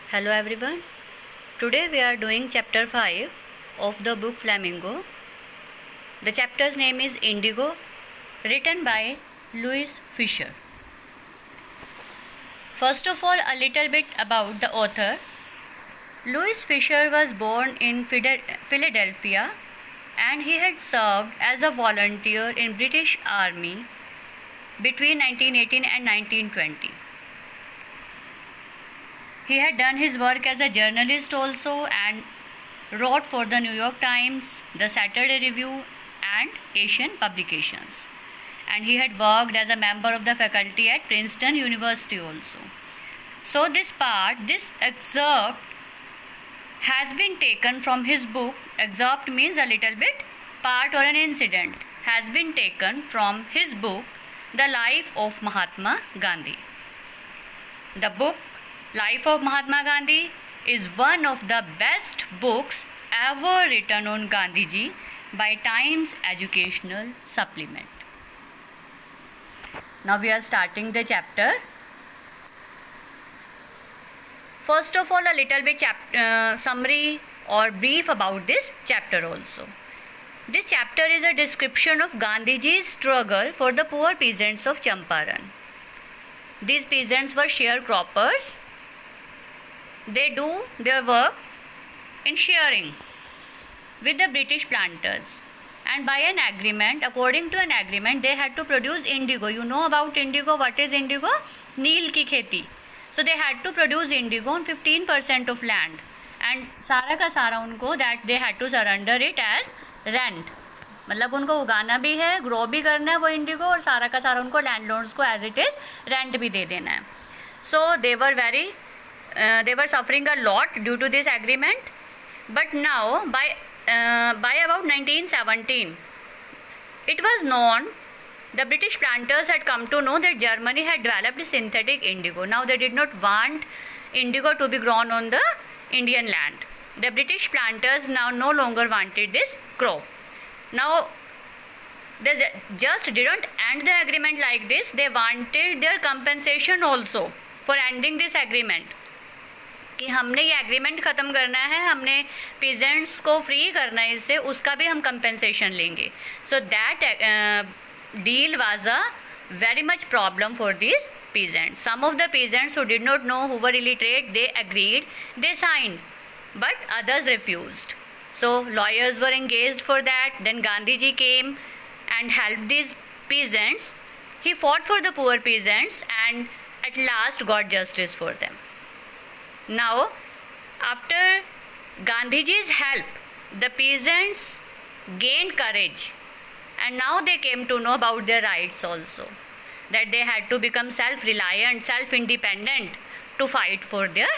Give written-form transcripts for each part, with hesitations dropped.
Hello everyone. Today we are doing chapter 5 of the book Flamingo. The chapter's name is Indigo, written by Louis Fisher. First of all, a little bit about the author. Louis Fisher was born in Philadelphia and he had served as a volunteer in British Army between 1918 and 1920. He had done his work as a journalist also and wrote for the New York Times, the Saturday Review and Asian publications. And he had worked as a member of the faculty at Princeton University also. So this excerpt has been taken from his book. Excerpt means a little bit, part or an incident has been taken from his book, The Life of Mahatma Gandhi. The book Life of Mahatma Gandhi is one of the best books ever written on Gandhiji by Times Educational Supplement. Now we are starting the chapter. First of all, a little bit summary or brief about this chapter also. This chapter is a description of Gandhiji's struggle for the poor peasants of Champaran. These peasants were sharecroppers. They do their work in sharing with the British planters, and by an agreement, according to an agreement, they had to produce indigo. You know about indigo. What is indigo? Neel ki kheti. So they had to produce indigo on 15% of land, and सारा का सारा उनको that they had to surrender it as rent. मतलब उनको उगाना भी है, grow भी करना है वो इंडिगो, और सारा का सारा उनको लैंडलॉर्ड्स को एज इट इज़ रेंट भी दे देना है. So they were suffering a lot due to this agreement. But now by about 1917, it was known, the British planters had come to know that Germany had developed synthetic indigo. Now they did not want indigo to be grown on the Indian land. The British planters now no longer wanted this crop. Now they just didn't end the agreement like this. They wanted their compensation also for ending this agreement. कि हमने ये agreement ख़त्म करना है, हमने peasants को free करना है इससे, उसका भी हम कंपेंसेशन लेंगे. So that deal was a very much problem for these peasants. Some of the peasants who did not know, who were illiterate, they agreed, they signed, but others refused. So lawyers were engaged for that. Then Gandhiji came and helped these peasants. He fought for the poor peasants and at last got justice for them. Now, after Gandhiji's help, the peasants gained courage, and now they came to know about their rights also, that they had to become self-reliant, self-independent to fight for their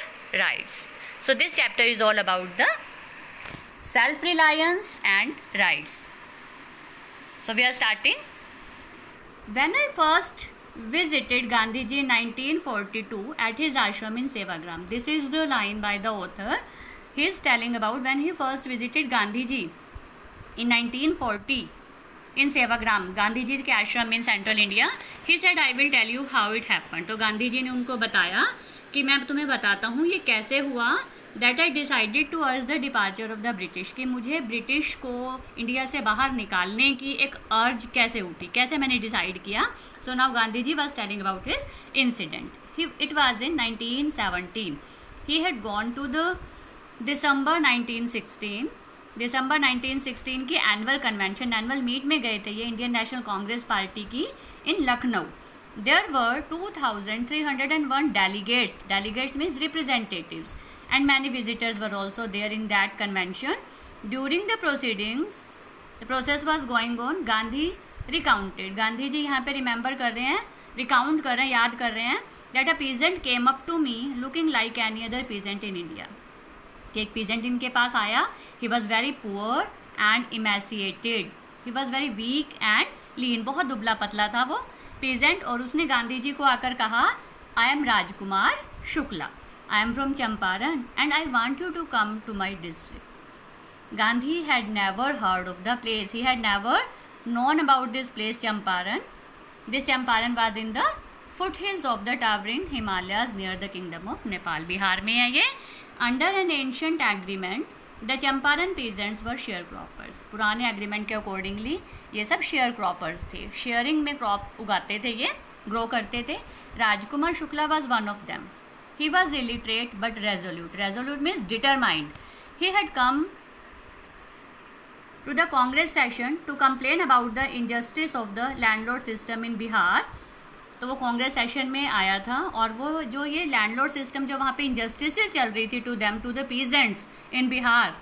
rights. So this chapter is all about the self-reliance and rights. So we are starting. When I first visited Gandhiji in 1942 at his ashram in Sevagram. This is the line by the author. He is telling about when he first visited Gandhiji in 1940 in Sevagram, Gandhiji के आश्रम in Central India. He said, I will tell you how it happened. तो गांधीजी ने उनको बताया कि मैं तुम्हें बताता हूँ ये कैसे हुआ. That I decided to urge the departure of the British, कि मुझे ब्रिटिश को इंडिया से बाहर निकालने की एक अर्ज कैसे उठी, कैसे मैंने डिसाइड किया. So now Gandhiji was telling about his incident. It was in 1917. He had gone to the December 1916 की एनुअल कन्वेंशन, एनुअल मीट में गए थे ये इंडियन नेशनल कांग्रेस पार्टी की in Lucknow. There were 2301 delegates means representatives, and many visitors were also there in that convention. During the proceedings, the process was going on. Gandhi recounted, Gandhi ji यहाँ पे remember कर रहे हैं, रिकाउंट कर रहे हैं, याद कर रहे हैं, that a peasant came up to me looking like any other peasant in India. कि एक peasant इनके पास आया. He was very poor and emaciated. He was very weak and lean. बहुत दुबला पतला था वो peasant, और उसने गांधी जी को आकर कहा, I am Rajkumar Shukla. I am from Champaran and I want you to come to my district. Gandhi had never heard of the place. He had never known about this place Champaran. This Champaran was in the foothills of the towering Himalayas near the kingdom of Nepal. Bihar में है ये. Under an ancient agreement, the Champaran peasants were sharecroppers. पुराने agreement के accordingly ये सब share croppers थे. Sharing में crop उगाते थे, ये ग्रो करते थे. Rajkumar Shukla was one of them. He was illiterate but resolute. Resolute means determined. He had come to the Congress session to complain about the injustice of the landlord system in Bihar. तो वो Congress session में आया था और वो जो ये landlord system जो वहाँ पे इंजस्टिसेस चल रही थी to them, to the peasants in Bihar,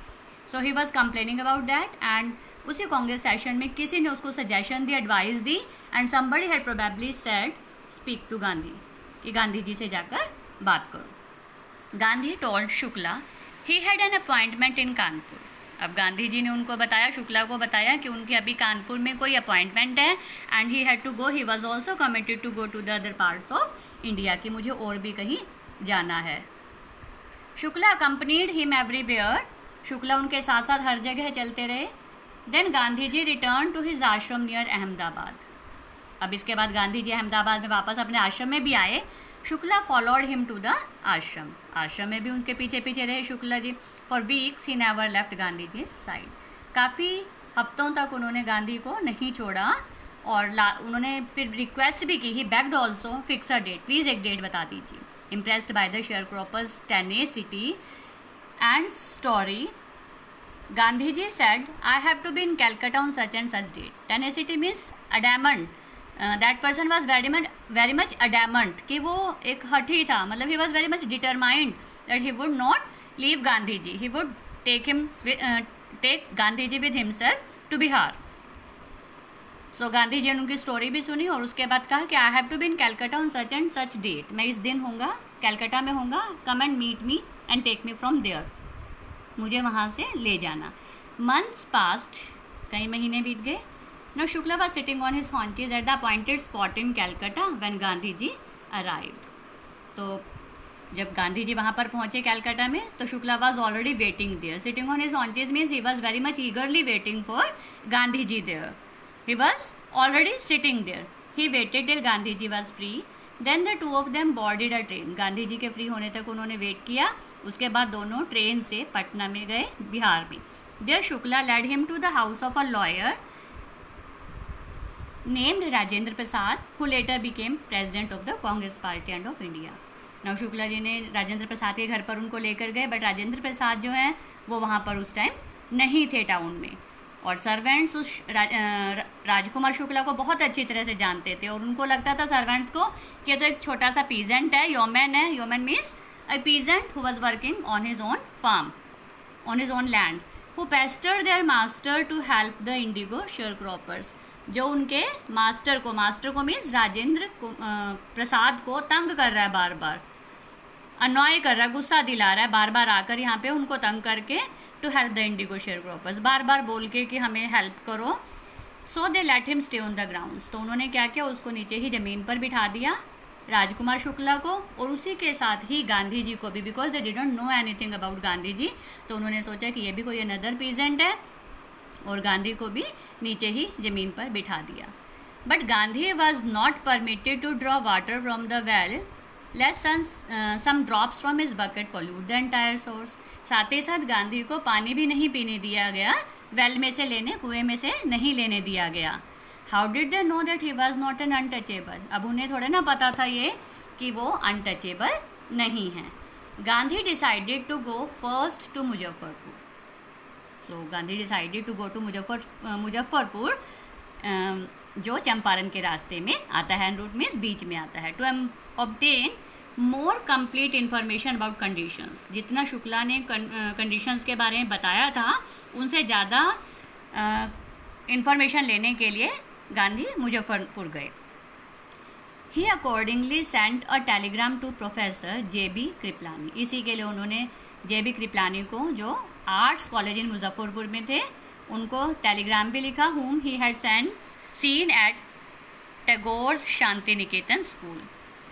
so he was complaining about that. And उसी कांग्रेस सेशन में किसी ने उसको सजेशन दी, एडवाइस दी, and somebody had probably said speak to Gandhi, कि गांधी जी से जाकर बात करो. Gandhi told Shukla he had an appointment in Kanpur. अब गांधी जी ने उनको बताया, शुक्ला को बताया कि उनके अभी कानपुर में कोई अपॉइंटमेंट है, and he had to go. He was also committed to go to the other parts of India, कि मुझे और भी कहीं जाना है. Shukla accompanied him everywhere. Shukla उनके साथ साथ हर जगह चलते रहे. Then Gandhi ji return to his ashram near Ahmedabad. अब इसके बाद गांधी जी अहमदाबाद में वापस अपने आश्रम में भी आए. Shukla followed him to the ashram. Ashram में भी उनके पीछे पीछे रहे Shukla ji. For weeks he never left Gandhi ji side. काफ़ी हफ्तों तक उन्होंने गांधी को नहीं छोड़ा और उन्होंने फिर रिक्वेस्ट भी की. He begged also fix a date, please एक डेट बता दीजिए. Impressed by the sharecroppers tenacity and story, Gandhi ji said I have to be in Calcutta on such and such date. Tenacity means adamant. That person was very much adamant, कि वो एक हठी था, मतलब he was very much determined that he would not leave Gandhi ji. He would take Gandhi ji with himself to Bihar. सो गांधी जी ने उनकी story भी सुनी और उसके बाद कहा कि I have to be in Calcutta on such and such date. मैं इस दिन होऊंगा, कैलकाटा में होऊंगा. Come and meet me and take me from there. मुझे वहाँ से ले जाना. मंथ्स पास्ट, कई महीने बीत गए. Now Shukla was sitting on his haunches at the appointed spot in Calcutta when Gandhi ji arrived. तो जब गांधी जी वहाँ पर पहुँचे कैलकाटा में, तो Shukla was already waiting there. Sitting on his haunches means he was very much eagerly waiting for Gandhi ji there. He was already sitting there. He waited till Gandhi ji was free. Then the two of them boarded a train. Gandhi ji के free होने तक उन्होंने wait किया. उसके बाद दोनों train से पटना में गए, बिहार में. There Shukla led him to the house of a lawyer named Rajendra Prasad, who later became president of the Congress Party and of India. Now Shukla ji ने राजेंद्र प्रसाद के घर पर उनको लेकर गए, बट राजेंद्र प्रसाद जो हैं वो वहाँ पर उस टाइम नहीं थे टाउन में. और सर्वेंट्स उस राजकुमार शुक्ला को बहुत अच्छी तरह से जानते थे और उनको लगता था सर्वेंट्स को कि ये तो एक छोटा सा पीजेंट है, योमैन है. Yeoman means a peasant who was working on his own farm, on his own land, who pestered their master to help the indigo sharecroppers. जो उनके मास्टर को मीन्स राजेंद्र प्रसाद को तंग कर रहा है, बार बार अनॉय कर रहा है, गुस्सा दिला रहा है, बार बार आकर यहाँ पे उनको तंग करके. To help the indigo sharecroppers, बार बार बोल के कि हमें हेल्प करो. So they let him stay on the grounds. तो उन्होंने क्या किया, उसको नीचे ही ज़मीन पर बिठा दिया, राजकुमार शुक्ला को, और उसी के साथ ही गांधी जी को भी, because they didn't know anything about Gandhi ji. तो उन्होंने सोचा कि ये भी कोई अनदर पीजेंट है, और गांधी को भी नीचे ही ज़मीन पर बिठा दिया. But Gandhi was not permitted to draw water from the well lest some drops from his bucket pollute the entire source. साथ ही साथ गांधी को पानी भी नहीं पीने दिया गया, वेल में से लेने, कुएं में से नहीं लेने दिया गया. How did they know that he was not an untouchable. अब उन्हें थोड़ा ना पता था ये कि वो अनटचेबल नहीं हैं. Gandhi decided to go first to Muzaffarpur. So Gandhi decided to go to Muzaffarpur, जो चंपारण के रास्ते में आता है, रूट मीन्स बीच में आता है. To obtain more complete information about conditions. जितना शुक्ला ने कंडीशंस के बारे में बताया था, उनसे ज़्यादा इंफॉर्मेशन लेने के लिए गांधी मुजफ्फरपुर गए. He accordingly sent a telegram to professor J B. Kripalani. इसी के लिए उन्होंने जे.बी. कृपलानी को, जो आर्ट्स कॉलेज इन मुजफ्फरपुर में थे, उनको टेलीग्राम भी लिखा, whom he had seen at Tagore Shanti Niketan school.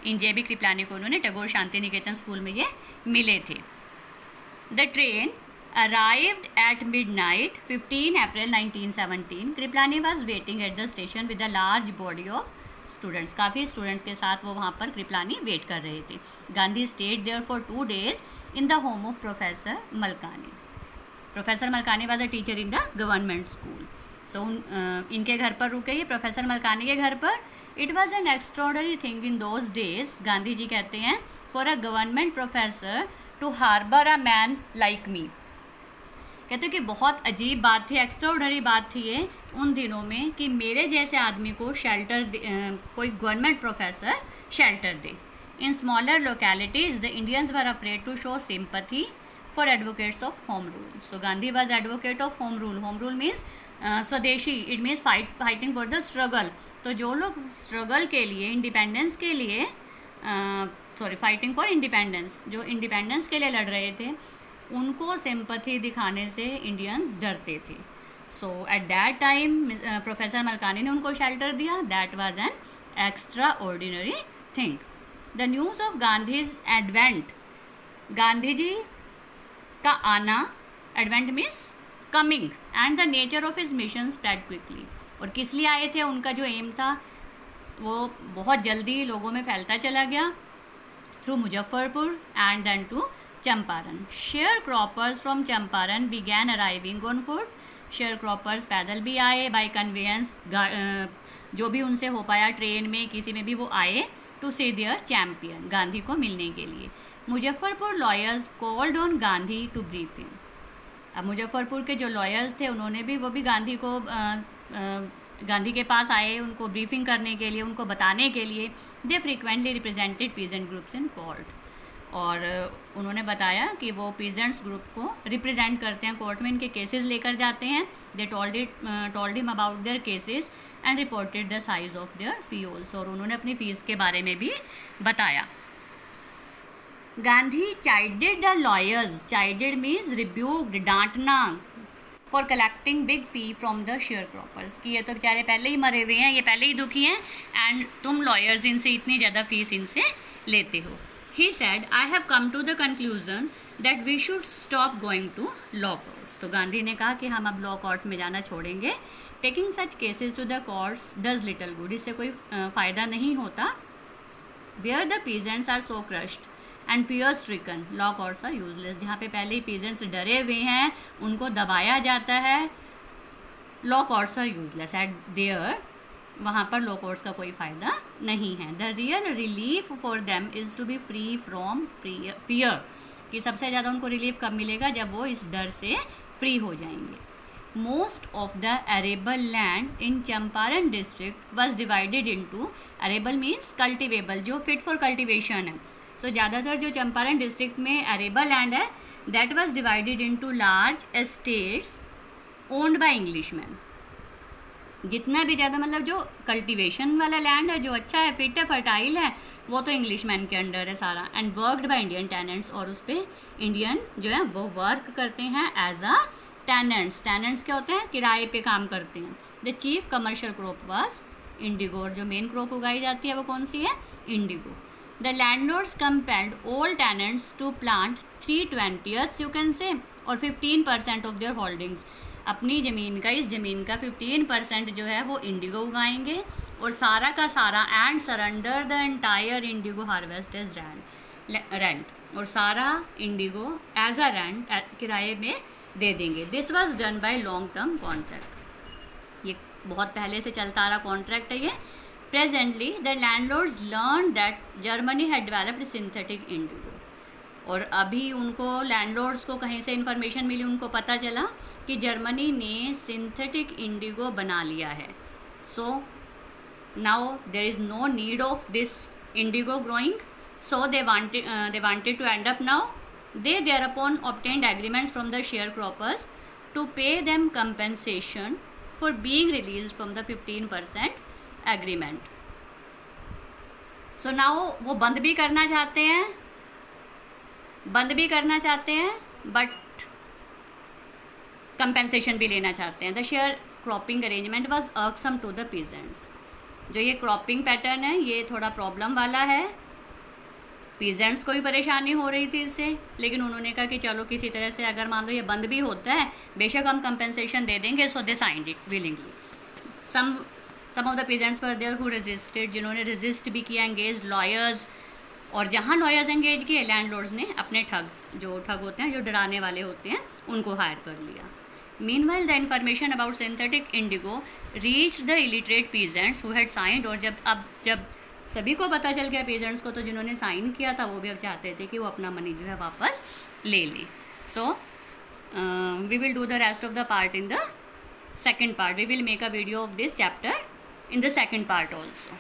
In JB. Kripalani को उन्होंने टैगोर शांति निकेतन स्कूल में ये मिले थे. The train arrived at midnight 15 April 1917. Kriplani was waiting at the station with a large body of students, काफ़ी स्टूडेंट्स के साथ वो वहाँ पर कृपलानी वेट कर रहे थे. Gandhi stayed there for 2 days in the home of Professor Malkani. Professor Malkani was a teacher in the government school. So इनके घर पर रुके, ये प्रोफेसर मलकानी के घर पर. It was an extraordinary thing in those days, Gandhi ji कहते हैं, for a government professor to harbour a man like me. कहते कि बहुत अजीब बात थी, एक्स्ट्राऑर्डिनरी बात थी ये उन दिनों में कि मेरे जैसे आदमी को शेल्टर कोई गवर्नमेंट प्रोफेसर शेल्टर दे. In smaller localities the Indians were afraid to show sympathy for advocates of home rule. So Gandhi was advocate of home rule. Home rule means swadeshi, it means fighting for the struggle. तो जो लोग struggle के लिए, independence के लिए, fighting for independence, जो independence के लिए लड़ रहे थे, उनको सिंपथी दिखाने से इंडियंस डरते थे. So at that time professor Malkani ने उनको शेल्टर दिया. That was an extra ordinary thing. The news of Gandhi's advent, Gandhi ji का आना, advent means coming, and the nature of his mission spread quickly. और किस लिए आए थे, उनका जो एम था वो बहुत जल्दी लोगों में फैलता चला गया. Through Muzaffarpur and then to Champaran. Sharecroppers from Champaran began arriving on foot. Sharecroppers पैदल भी आए, बाय कन्वेंस, जो भी उनसे हो पाया, ट्रेन में, किसी में भी वो आए, to see their champion, Gandhi को मिलने के लिए. Muzaffarpur lawyers called on Gandhi to brief him. अब मुजफ्फरपुर के जो लॉयर्स थे उन्होंने भी, वो भी गांधी को गांधी के पास आए, उनको ब्रीफिंग करने के लिए, उनको बताने के लिए. They frequently represented peasant groups in court. और उन्होंने बताया कि वो पीजेंट्स ग्रुप को रिप्रेजेंट करते हैं कोर्ट में, इनके केसेस लेकर जाते हैं. They told him about their cases and reported the size of their fee also. और उन्होंने अपनी फीस के बारे में भी बताया. Gandhi chided the lawyers. Chided means rebuked, डांटना, for collecting big fee from the share croppers, कि ये तो बेचारे पहले ही मरे हुए हैं, ये पहले ही दुखी हैं, एंड तुम लॉयर्स इनसे इतनी ज़्यादा फीस इनसे लेते हो. He said, I have come to the conclusion that we should stop going to law courts. तो गांधी ने कहा कि हम अब लॉ कोर्ट्स में जाना छोड़ेंगे. Taking such cases to the courts does little good, इससे कोई फ़ायदा नहीं होता. Where the peasants are so crushed and fear stricken, law courts are useless. जहाँ पे पहले ही पीजेंट्स डरे हुए हैं, उनको दबाया जाता है, law courts are useless. At there, वहाँ पर लॉ कोर्ट्स का कोई फ़ायदा नहीं है. The real relief for them is to be free from fear, कि सबसे ज़्यादा उनको रिलीफ कब मिलेगा, जब वो इस डर से फ्री हो जाएंगे. Most of the arable land in Champaran district was divided into, arable means cultivable, जो फिट फॉर कल्टिवेशन है. तो ज़्यादातर जो चंपारण डिस्ट्रिक्ट में अरेबल लैंड है, that was divided into large estates owned by Englishman. जितना भी ज़्यादा मतलब जो कल्टीवेशन वाला लैंड है, जो अच्छा है, फिट है, फर्टाइल है, वो तो इंग्लिशमैन के अंडर है सारा. And worked by Indian tenants, और उस पर इंडियन जो है वो वर्क करते हैं एज अ टेनेंट्स. टेनेंट्स क्या होते हैं, किराए पे काम करते हैं. The chief commercial crop was Indigo, और जो मेन क्रॉप उगाई जाती है वो कौन सी है, Indigo. The landlords compelled all tenants to plant 3/20, you can say, और 15% of their holdings. अपनी ज़मीन का, इस ज़मीन का 15% जो है वो इंडिगो उगाएंगे, और सारा का सारा, and surrender the entire indigo harvest as rent, और सारा इंडिगो एज अ रेंट, किराए में दे देंगे. This was done by long term contract. ये बहुत पहले से चलता आ रहा कॉन्ट्रैक्ट है ये. Presently, the landlords learned that Germany had developed synthetic indigo. और अभी उनको लैंडलॉर्ड्स को कहीं से इन्फॉर्मेशन मिली, उनको पता चला कि जर्मनी ने सिंथेटिक इंडिगो बना लिया है. So now there is no need of this indigo growing. So they wanted to end up now. They thereupon obtained agreements from the sharecroppers to pay them compensation for being released from the 15% agreement. So now वो बंद भी करना चाहते हैं, but compensation भी लेना चाहते हैं. The share cropping arrangement was irksome to the peasants. जो ये क्रॉपिंग पैटर्न है ये थोड़ा प्रॉब्लम वाला है, पीजेंट्स को भी परेशानी हो रही थी इससे, लेकिन उन्होंने कहा कि चलो किसी तरह से अगर मान लो ये बंद भी होता है, बेशक हम कंपेंसेशन दे देंगे. So they signed it willingly. Some of the peasants were there who resisted, जिन्होंने रेजिस्ट भी किया, एंगेज लॉयर्स, और जहाँ लॉयर्स एंगेज किए लैंडलॉर्ड्स ने अपने जो ठग होते हैं, जो डराने वाले होते हैं, उनको हायर कर लिया. Meanwhile, the information about synthetic indigo reached the illiterate peasants who had signed. और जब सभी को पता चल गया, पेजेंट्स को, तो जिन्होंने साइन किया था वो भी अब चाहते थे कि वो अपना मनी जो है वापस ले लें. So we will do the rest of the part in the second part. We will make a video of this chapter in the second part also.